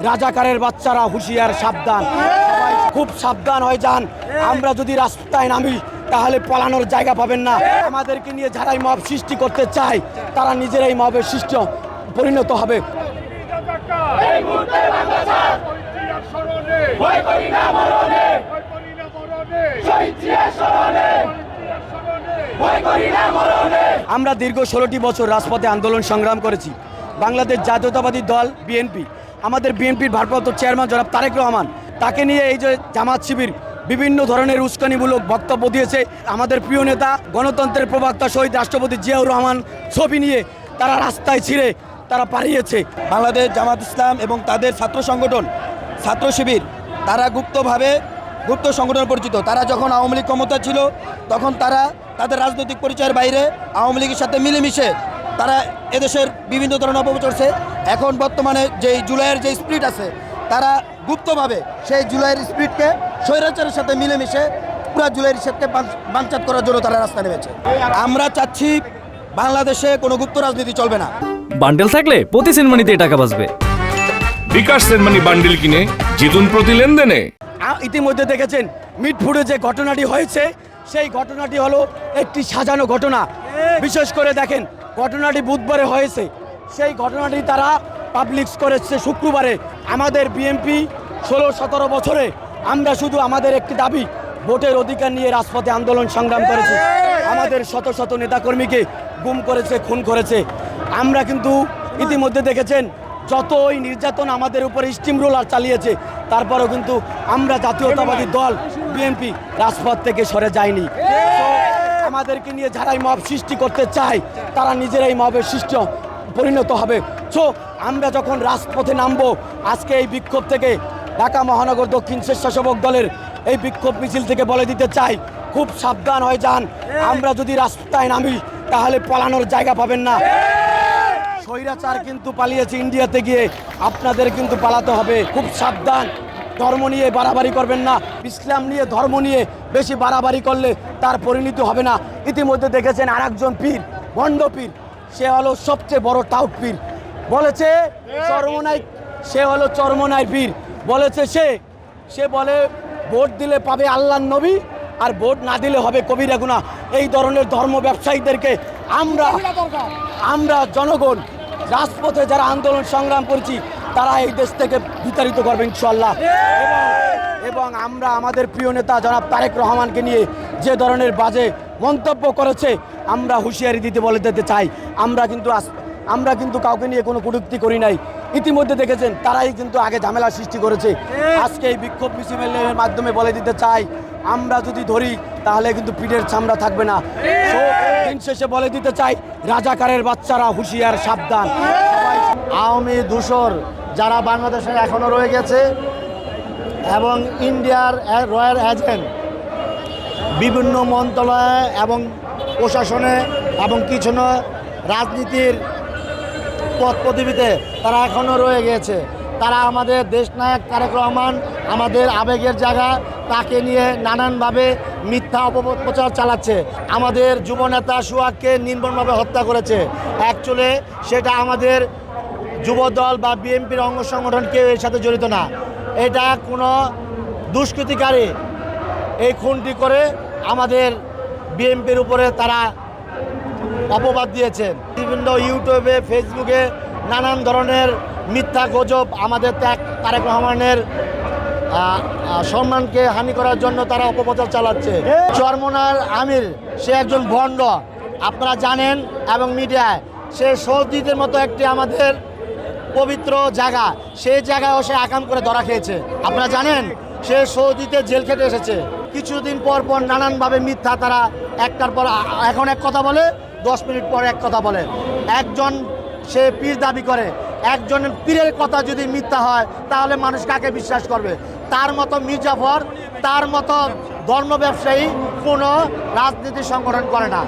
রাজাকারের বাচ্চারা হুঁশিয়ার, সাবধান, সবাই খুব সাবধান হয়ে যান। আমরা যদি রাস্তায় নামি তাহলে পলানোর জায়গা পাবেন না। আমাদেরকে নিয়ে যারাই মব সৃষ্টি করতে চায় তারা নিজেরাই মবের সৃষ্টি পরিণত হবে। আমরা দীর্ঘ 16টি বছর রাজপথে আন্দোলন সংগ্রাম করেছি। বাংলাদেশ জাতীয়তাবাদী দল বিএনপি, আমাদের বিএনপির ভারপ্রাপ্ত চেয়ারম্যান জনাব তারেক রহমান, তাকে নিয়ে এই যে জামাত শিবির বিভিন্ন ধরনের উস্কানিমূলক বক্তব্য দিয়েছে। আমাদের প্রিয় নেতা গণতন্ত্রের প্রবক্তা শহীদ রাষ্ট্রপতি জিয়াউর রহমান ছবি নিয়ে তারা রাস্তায় ছিঁড়ে তারা পালিয়েছে। বাংলাদেশ জামাত ইসলাম এবং তাদের ছাত্র সংগঠন ছাত্র শিবির তারা গুপ্ত সংগঠন পরিচিত। তারা যখন আওয়ামী লীগ ক্ষমতা ছিল তখন তারা তাদের রাজনৈতিক পরিচয়ের বাইরে আওয়ামী লীগের সাথে মিলেমিশে তারা এদেশের বিভিন্ন ধরনের অপপ্রচার করছে। এখন বর্তমানে যেই জুলাইয়ের যে স্পিরিট আছে তারা গুপ্তভাবে সেই জুলাইয়ের স্পিরিটকে স্বৈরাচারের সাথে মিলেমিশে পুরা জুলাইয়ের স্পিরিটকে বানচাত করার জন্য তারা রাস্তা নেমেছে। আমরা চাচ্ছি বাংলাদেশে কোনো গুপ্ত রাজনীতি চলবে না। বান্ডেল থাকলে প্রতি সেনমানিতে টাকা বাঁচবে। বিকাশ সেনমানি বান্ডেল কিনে জিতুন প্রতি লেনদেনে। ইতিমধ্যে দেখেছেন মিটফুটে যে ঘটনাটি হয়েছে সেই ঘটনাটি হলো একটি সাজানো ঘটনা। বিশেষ করে দেখেন ঘটনাটি বুধবারে হয়েছে, সেই ঘটনাটি তারা পাবলিশ করেছে শুক্রবারে। আমাদের বিএনপি 16-17 বছরে আমরা শুধু আমাদের একটি দাবি, ভোটের অধিকার নিয়ে রাজপথে আন্দোলন সংগ্রাম করেছে। আমাদের শত শত নেতাকর্মীকে গুম করেছে, খুন করেছে। আমরা কিন্তু ইতিমধ্যে দেখেছেন যতই নির্যাতন আমাদের উপরে স্টিম রোলার চালিয়েছে, তারপরেও কিন্তু আমরা জাতীয়তাবাদী দল বিএনপি রাজপথ থেকে সরে যায়নি। আমাদেরকে নিয়ে যারাই মব সৃষ্টি করতে চায় তারা নিজেরাই মবের সৃষ্টি পরিণত হবে। আমরা যখন রাজপথে নামবো আজকে এই বিক্ষোভ থেকে ঢাকা মহানগর দক্ষিণ স্বেচ্ছাসেবক দলের এই বিক্ষোভ মিছিল থেকে বলে দিতে চাই, খুব সাবধান হয়ে যান। আমরা যদি রাস্তায় নামি তাহলে পলানোর জায়গা পাবেন না। স্বৈরাচার কিন্তু পালিয়েছে ইন্ডিয়াতে গিয়ে, আপনাদের কিন্তু পালাতে হবে। খুব সাবধান, ধর্ম নিয়ে বাড়াবাড়ি করবেন না। ইসলাম নিয়ে ধর্ম নিয়ে বেশি বাড়াবাড়ি করলে তার পরিণতি হবে না। ইতিমধ্যে দেখেছেন আরেকজন পীর, ভণ্ড পীর, সে হলো সবচেয়ে বড় টাউট পীর, বলেছে চরমনাই, সে হলো চরমনাই পীর। বলেছে সে বলে ভোট দিলে পাবে আল্লাহর নবী আর ভোট না দিলে হবে কবিরা গুনাহ। এই ধরনের ধর্ম ব্যবসায়ীদেরকে আমরা জনগণ রাজপথে যারা আন্দোলন সংগ্রাম করছি তারা এই দেশ থেকে বিতাড়িত করবে ইনশাআল্লাহ। এবং আমরা আমাদের প্রিয় নেতা জনাব তারেক রহমানকে নিয়ে যে ধরনের বাজে মন্তব্য করেছে আমরা হুঁশিয়ারি বলে দিতে চাই। আমরা কিন্তু কাউকে নিয়ে কোনো কটূক্তি করি নাই। ইতিমধ্যে দেখেছেন তারাই কিন্তু আগে ঝামেলা সৃষ্টি করেছে। আজকে এই বিক্ষোভ মিছিলের মাধ্যমে বলে দিতে চাই, আমরা যদি ধরি তাহলে কিন্তু পিঠের চামড়া থাকবে না। দিন শেষে বলে দিতে চাই, রাজাকারের বাচ্চারা হুঁশিয়ার, সাবধান। আওয়ামী দূষর যারা বাংলাদেশে এখনও রয়ে গেছে এবং ইন্ডিয়ার রয়্যাল এজেন্ট বিভিন্ন মন্ত্রণালয়ে এবং প্রশাসনে এবং কিছু রাজনীতির পদ পদবিতে তারা এখনও রয়ে গেছে। তারা আমাদের দেশনায়ক তারেক রহমান, আমাদের আবেগের জায়গা, তাকে নিয়ে নানানভাবে মিথ্যা অপপ্রচার চালাচ্ছে। আমাদের যুবনেতা সোহাগকে নির্মমভাবে হত্যা করেছে। অ্যাকচুয়ালি সেটা আমাদের যুবদল বা বিএনপির অঙ্গ সংগঠন কেউ এর সাথে জড়িত না। এটা কোনো দুষ্কৃতিকারী এই খুনটি করে আমাদের বিএনপির উপরে তারা অপবাদ দিয়েছেন। বিভিন্ন ইউটিউবে, ফেসবুকে নানান ধরনের মিথ্যা গুজব আমাদের তারেক রহমানের সম্মানকে হানি করার জন্য তারা অপপ্রচার চালাচ্ছে। চরমনার আমির সে একজন ভণ্ড, আপনারা জানেন, এবং মিডিয়ায় সে সৌদিদের মতো একটি আমাদের পবিত্র জায়গা, সেই জায়গায়ও সে আকাম করে ধরা খেয়েছে। আপনারা জানেন সে সৌদিতে জেল খেটে এসেছে। কিছুদিন পর পর নানানভাবে মিথ্যা তারা একটার পর এখন এক কথা বলে, 10 মিনিট পর এক কথা বলে। একজন সে পীর দাবি করে, একজন পীরের কথা যদি মিথ্যা হয় তাহলে মানুষ কাকে বিশ্বাস করবে? তার মতো মির্জাফর, তার মতো ধর্ম ব্যবসায়ী কোনো রাজনীতি সংগঠন করে না।